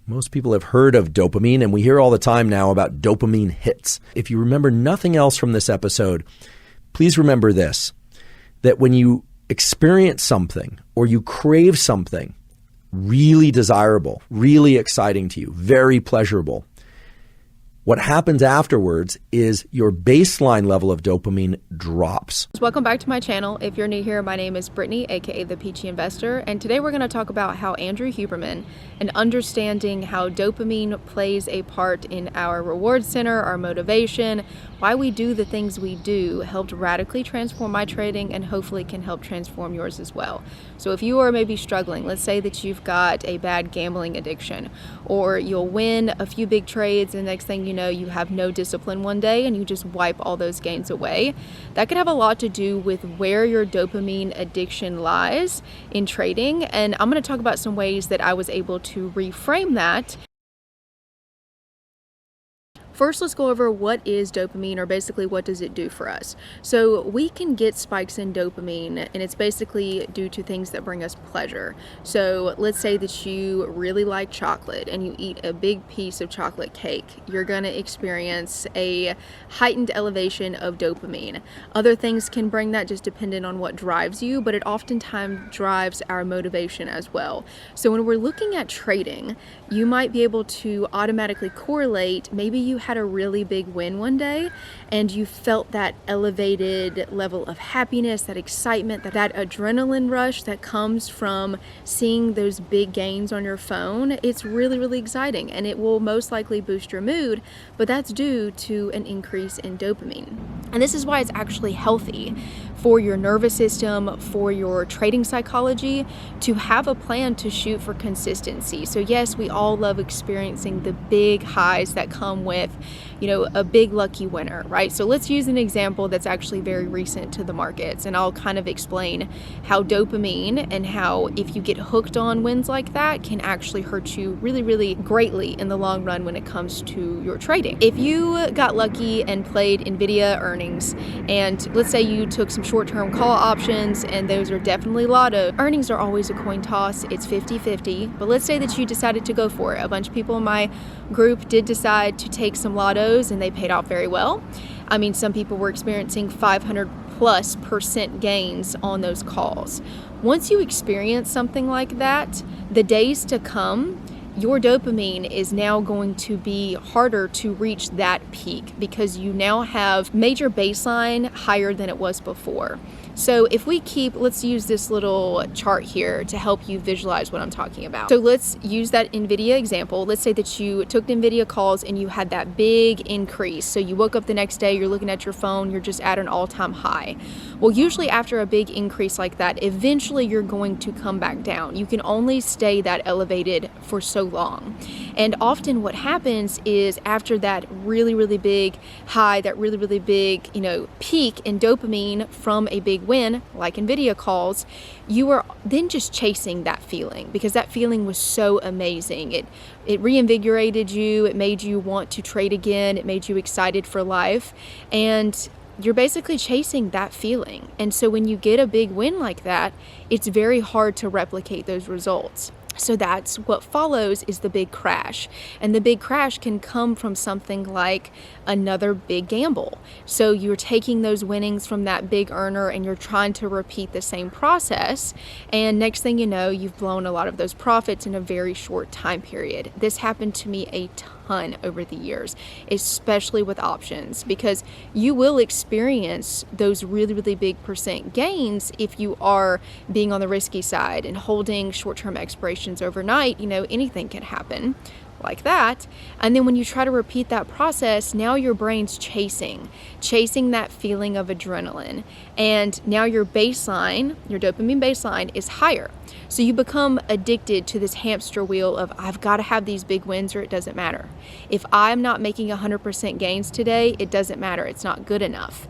Most people have heard of dopamine, and we hear all the time now about dopamine hits. If you remember nothing else from this episode, please remember this, that when you experience something or you crave something really desirable, really exciting to you, very pleasurable, what happens afterwards is your baseline level of dopamine drops. Welcome back to my channel. If you're new here, my name is Brittany, aka the Peachy Investor, and today we're going to talk about how Andrew Huberman and understanding how dopamine plays a part in our reward center, our motivation, why we do the things we do, helped radically transform my trading and hopefully can help transform yours as well. So if you are maybe struggling, let's say that you've got a bad gambling addiction, or you'll win a few big trades and the next thing you know, you have no discipline one day and you just wipe all those gains away. That could have a lot to do with where your dopamine addiction lies in trading. And I'm going to talk about some ways that I was able to reframe that. First, let's go over what is dopamine, or basically what does it do for us. So we can get spikes in dopamine, and it's basically due to things that bring us pleasure. So let's say that you really like chocolate and you eat a big piece of chocolate cake. You're going to experience a heightened elevation of dopamine. Other things can bring that, just depending on what drives you, but it oftentimes drives our motivation as well. So when we're looking at trading, you might be able to automatically correlate, maybe you had a really big win one day and you felt that elevated level of happiness, that excitement, that adrenaline rush that comes from seeing those big gains on your phone. It's really, really exciting, and it will most likely boost your mood, but that's due to an increase in dopamine. And this is why it's actually healthy for your nervous system, for your trading psychology, to have a plan to shoot for consistency. So yes, we all love experiencing the big highs that come with, a big lucky winner, right? So let's use an example that's actually very recent to the markets, and I'll kind of explain how dopamine and how if you get hooked on wins like that can actually hurt you really, really greatly in the long run when it comes to your trading. If you got lucky and played NVIDIA earnings, and let's say you took some short-term call options, and those are definitely lotto. Earnings are always a coin toss. It's 50-50, but let's say that you decided to go for it. A bunch of people in my group did decide to take some lottos, and they paid off very well. I mean, some people were experiencing 500+% gains on those calls. Once you experience something like that, the days to come, your dopamine is now going to be harder to reach that peak because you now have major baseline higher than it was before. So if we let's use this little chart here to help you visualize what I'm talking about. So let's use that NVIDIA example. Let's say that you took the NVIDIA calls and you had that big increase. So you woke up the next day, you're looking at your phone, you're just at an all-time high. Well, usually after a big increase like that, eventually you're going to come back down. You can only stay that elevated for so long. And often what happens is after that really, really big high, that really, really big, peak in dopamine from a big win, like NVIDIA calls, you are then just chasing that feeling because that feeling was so amazing. It reinvigorated you. It made you want to trade again. It made you excited for life. And you're basically chasing that feeling. And so when you get a big win like that, it's very hard to replicate those results. So that's what follows is the big crash. And the big crash can come from something like another big gamble. So you're taking those winnings from that big earner and you're trying to repeat the same process. And next thing you know, you've blown a lot of those profits in a very short time period. This happened to me a ton over the years, especially with options, because you will experience those really, really big percent gains if you are being on the risky side and holding short-term expirations overnight. Anything can happen like that. And then when you try to repeat that process, now your brain's chasing that feeling of adrenaline. And now your baseline, your dopamine baseline is higher. So you become addicted to this hamster wheel of I've got to have these big wins or it doesn't matter. If I'm not making 100% gains today, it doesn't matter. It's not good enough.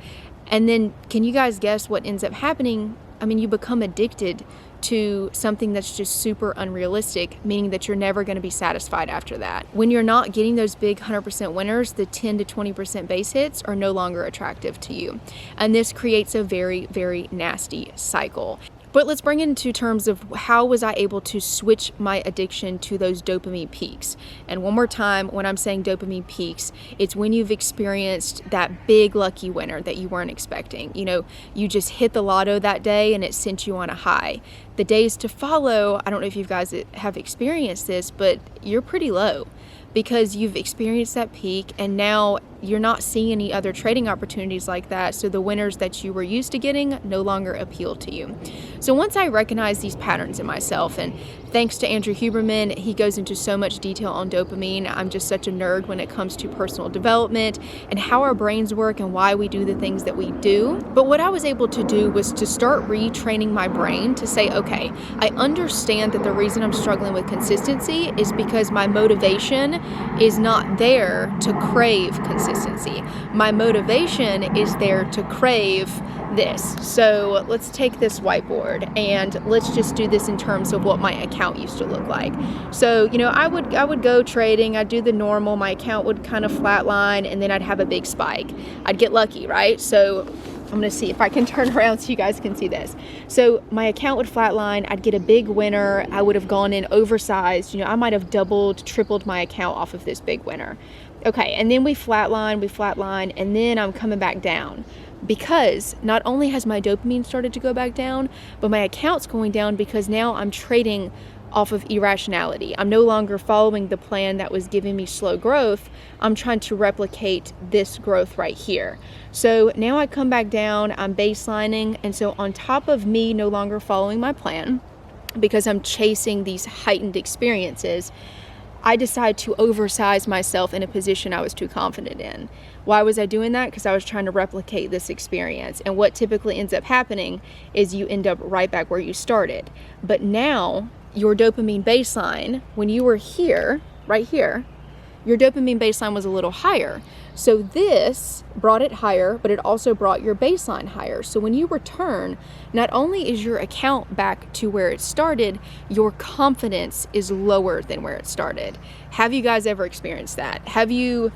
And then can you guys guess what ends up happening? I mean, you become addicted to something that's just super unrealistic, meaning that you're never going to be satisfied after that. When you're not getting those big 100% winners, the 10 to 20% base hits are no longer attractive to you. And this creates a very, very nasty cycle. But let's bring it into terms of how was I able to switch my addiction to those dopamine peaks. And one more time, when I'm saying dopamine peaks, it's when you've experienced that big lucky winner that you weren't expecting. You just hit the lotto that day and it sent you on a high. The days to follow, I don't know if you guys have experienced this, but you're pretty low because you've experienced that peak and now you're not seeing any other trading opportunities like that. So the winners that you were used to getting no longer appeal to you. So once I recognize these patterns in myself, and thanks to Andrew Huberman, he goes into so much detail on dopamine. I'm just such a nerd when it comes to personal development and how our brains work and why we do the things that we do. But what I was able to do was to start retraining my brain to say, okay, I understand that the reason I'm struggling with consistency is because my motivation is not there to crave consistency. My motivation is there to crave this. So let's take this whiteboard and let's just do this in terms of what my account used to look like. So, I would go trading, I'd do the normal, my account would kind of flatline and then I'd have a big spike. I'd get lucky, right? So I'm going to see if I can turn around so you guys can see this. So my account would flatline, I'd get a big winner, I would have gone in oversized, I might have doubled, tripled my account off of this big winner. Okay, and then we flatline, and then I'm coming back down because not only has my dopamine started to go back down, but my account's going down because now I'm trading off of irrationality. I'm no longer following the plan that was giving me slow growth. I'm trying to replicate this growth right here. So now I come back down, I'm baselining, and so on top of me no longer following my plan, because I'm chasing these heightened experiences, I decided to oversize myself in a position I was too confident in. Why was I doing that? Because I was trying to replicate this experience. And what typically ends up happening is you end up right back where you started. But now your dopamine baseline, when you were here, right here, your dopamine baseline was a little higher. So this brought it higher, but it also brought your baseline higher. So when you return, not only is your account back to where it started, your confidence is lower than where it started. Have you guys ever experienced that? Have you,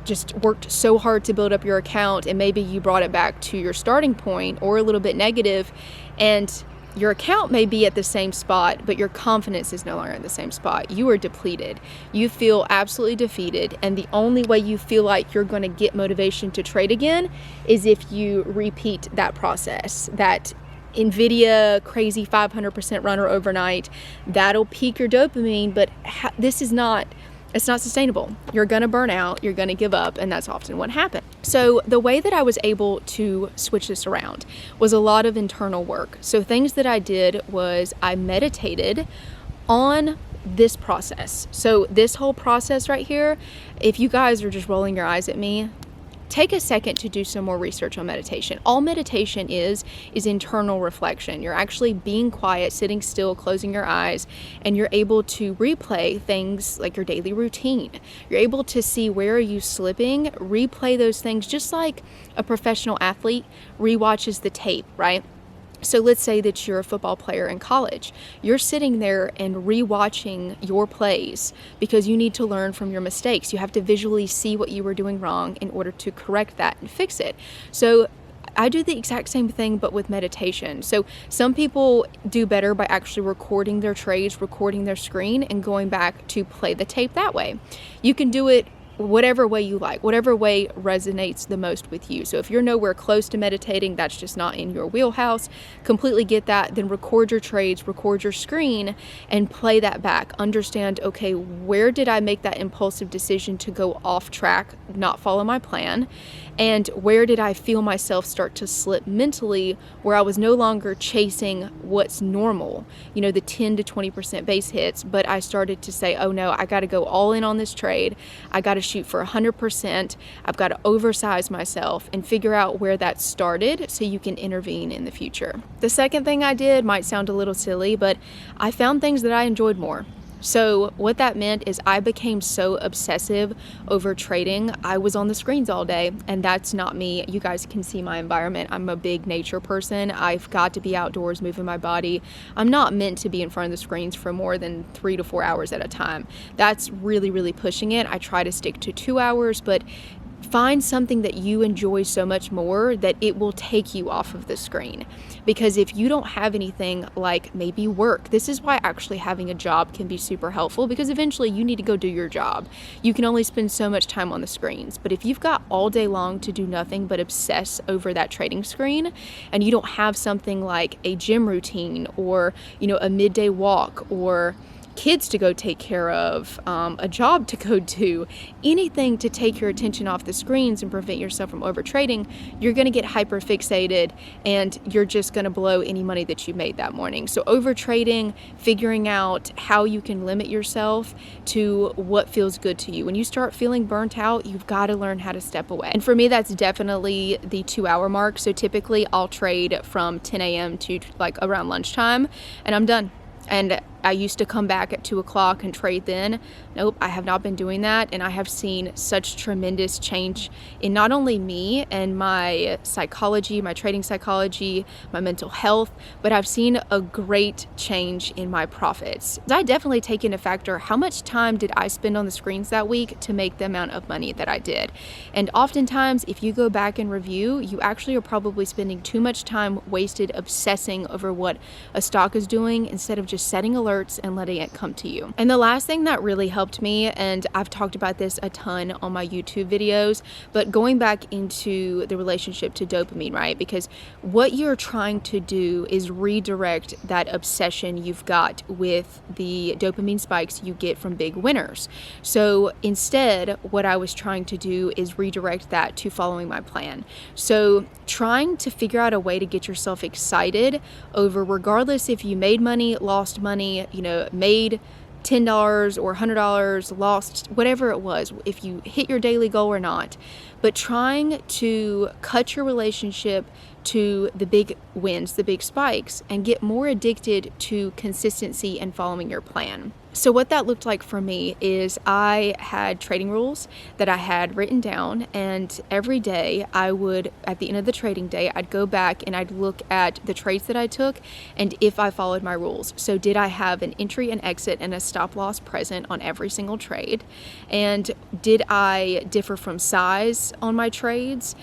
just worked so hard to build up your account and maybe you brought it back to your starting point or a little bit negative, and your account may be at the same spot, but your confidence is no longer at the same spot. You are depleted. You feel absolutely defeated. And the only way you feel like you're going to get motivation to trade again is if you repeat that process. That NVIDIA crazy 500% runner overnight, that'll peak your dopamine, but it's not sustainable. You're going to burn out, you're going to give up, and that's often what happens. So the way that I was able to switch this around was a lot of internal work. So things that I did was I meditated on this process. So this whole process right here, if you guys are just rolling your eyes at me, take a second to do some more research on meditation. All meditation is internal reflection. You're actually being quiet, sitting still, closing your eyes, and you're able to replay things like your daily routine. You're able to see where are you slipping, replay those things just like a professional athlete rewatches the tape, right? So let's say that you're a football player in college. You're sitting there and rewatching your plays because you need to learn from your mistakes. You have to visually see what you were doing wrong in order to correct that and fix it. So I do the exact same thing, but with meditation. So some people do better by actually recording their trades, recording their screen, and going back to play the tape that way. You can do it whatever way you like, whatever way resonates the most with you. So if you're nowhere close to meditating, that's just not in your wheelhouse, completely get that, then record your trades, record your screen, and play that back. Understand, okay, where did I make that impulsive decision to go off track, not follow my plan? And where did I feel myself start to slip mentally, where I was no longer chasing what's normal, the 10 to 20% base hits, but I started to say, oh no, I got to go all in on this trade. I got to shoot for 100%. I've got to oversize myself and figure out where that started so you can intervene in the future. The second thing I did might sound a little silly, but I found things that I enjoyed more. So what that meant is I became so obsessive over trading. I was on the screens all day, and that's not me. You guys can see my environment. I'm a big nature person. I've got to be outdoors moving my body. I'm not meant to be in front of the screens for more than 3 to 4 hours at a time. That's really, really pushing it. I try to stick to 2 hours, but find something that you enjoy so much more that it will take you off of the screen. Because if you don't have anything like maybe work, this is why actually having a job can be super helpful, because eventually you need to go do your job. You can only spend so much time on the screens. But if you've got all day long to do nothing but obsess over that trading screen, and you don't have something like a gym routine or, a midday walk or kids to go take care of, a job to go do, anything to take your attention off the screens and prevent yourself from over trading, you're going to get hyper fixated and you're just going to blow any money that you made that morning. So over trading, figuring out how you can limit yourself to what feels good to you. When you start feeling burnt out, you've got to learn how to step away. And for me, that's definitely the 2-hour mark. So typically I'll trade from 10 a.m. to like around lunchtime and I'm done. And I used to come back at 2 o'clock and trade then. Nope, I have not been doing that. And I have seen such tremendous change in not only me and my psychology, my trading psychology, my mental health, but I've seen a great change in my profits. I definitely take into factor how much time did I spend on the screens that week to make the amount of money that I did. And oftentimes, if you go back and review, you actually are probably spending too much time wasted obsessing over what a stock is doing instead of just setting alerts and letting it come to you. And the last thing that really helped me, and I've talked about this a ton on my YouTube videos, but going back into the relationship to dopamine, right? Because what you're trying to do is redirect that obsession you've got with the dopamine spikes you get from big winners. So instead, what I was trying to do is redirect that to following my plan. So trying to figure out a way to get yourself excited over, regardless if you made money, lost money, made $10 or $100, lost whatever it was, if you hit your daily goal or not, but trying to cut your relationship to the big wins, the big spikes, and get more addicted to consistency and following your plan. So what that looked like for me is I had trading rules that I had written down, and every day I would, at the end of the trading day, I'd go back and I'd look at the trades that I took and if I followed my rules. So did I have an entry and exit and a stop loss present on every single trade? And did I differ from size on my trades?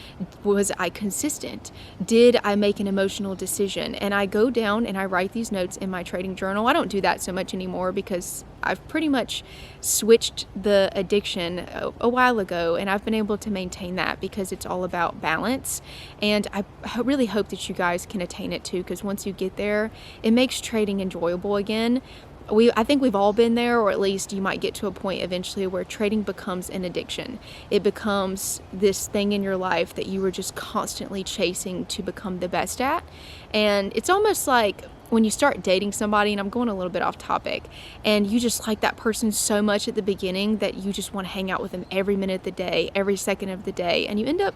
Was I consistent? Did I make an emotional decision? And I go down and I write these notes in my trading journal. I don't do that so much anymore because I've pretty much switched the addiction a while ago, and I've been able to maintain that because it's all about balance. And I really hope that you guys can attain it too, because once you get there, it makes trading enjoyable again. I think we've all been there, or at least you might get to a point eventually where trading becomes an addiction. It becomes this thing in your life that you were just constantly chasing to become the best at. And it's almost like when you start dating somebody, and I'm going a little bit off topic, and you just like that person so much at the beginning that you just want to hang out with them every minute of the day, every second of the day, and you end up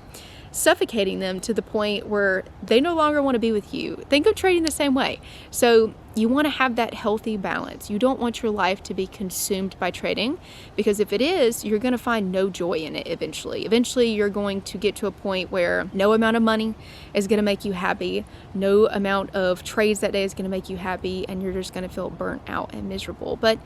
suffocating them to the point where they no longer want to be with you. Think of trading the same way. So you want to have that healthy balance. You don't want your life to be consumed by trading, because if it is, you're going to find no joy in it eventually. Eventually, you're going to get to a point where no amount of money is going to make you happy. No amount of trades that day is going to make you happy, and you're just going to feel burnt out and miserable. But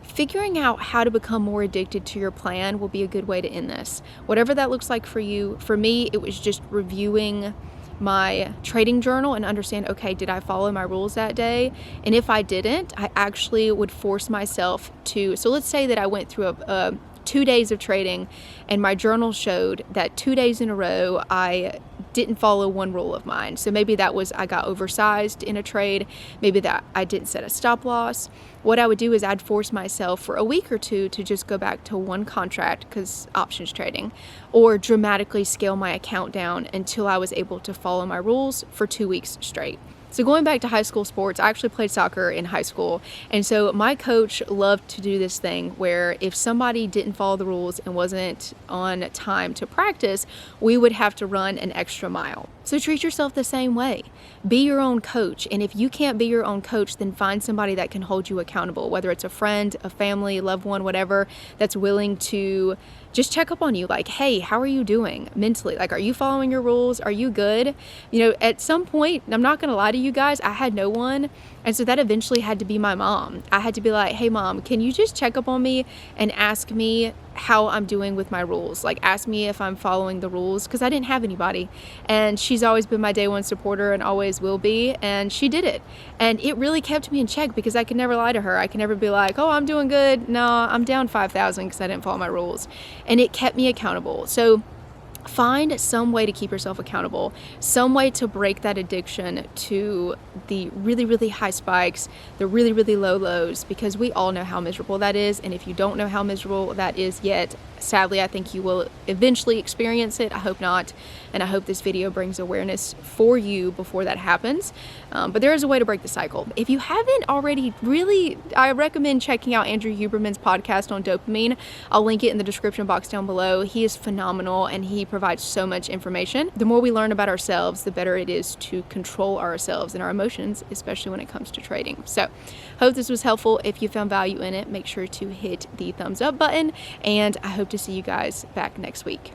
figuring out how to become more addicted to your plan will be a good way to end this. Whatever that looks like for you. For me, it was just reviewing my trading journal and understand, okay, did I follow my rules that day? And if I didn't, I actually would force myself to. So let's say that I went through a 2 days of trading, and my journal showed that 2 days in a row I didn't follow one rule of mine. So maybe that was I got oversized in a trade, maybe that I didn't set a stop loss. What I would do is I'd force myself for a week or two to just go back to one contract, because options trading, or dramatically scale my account down until I was able to follow my rules for 2 weeks straight. So going back to high school sports, I actually played soccer in high school. And so my coach loved to do this thing where if somebody didn't follow the rules and wasn't on time to practice, we would have to run an extra mile. So treat yourself the same way. Be your own coach. And if you can't be your own coach, then find somebody that can hold you accountable, whether it's a friend, a family, loved one, whatever, that's willing to just check up on you. Like, hey, how are you doing mentally? Like, are you following your rules? Are you good? At some point, I'm not going to lie to you guys, I had no one. And so that eventually had to be my mom. I had to be like, hey mom, can you just check up on me and ask me how I'm doing with my rules? Like, ask me if I'm following the rules, because I didn't have anybody. And she's always been my day one supporter and always will be. And she did it. And it really kept me in check, because I could never lie to her. I could never be like, oh, I'm doing good. No, I'm down 5,000 because I didn't follow my rules. And it kept me accountable. So find some way to keep yourself accountable, some way to break that addiction to the really, really high spikes, the really, really low lows, because we all know how miserable that is. And if you don't know how miserable that is yet, sadly, I think you will eventually experience it. I hope not. And I hope this video brings awareness for you before that happens. But there is a way to break the cycle. If you haven't already, really, I recommend checking out Andrew Huberman's podcast on dopamine. I'll link it in the description box down below. He is phenomenal and he provides so much information. The more we learn about ourselves, the better it is to control ourselves and our emotions, especially when it comes to trading. So, hope this was helpful. If you found value in it, make sure to hit the thumbs up button, and I hope to see you guys back next week.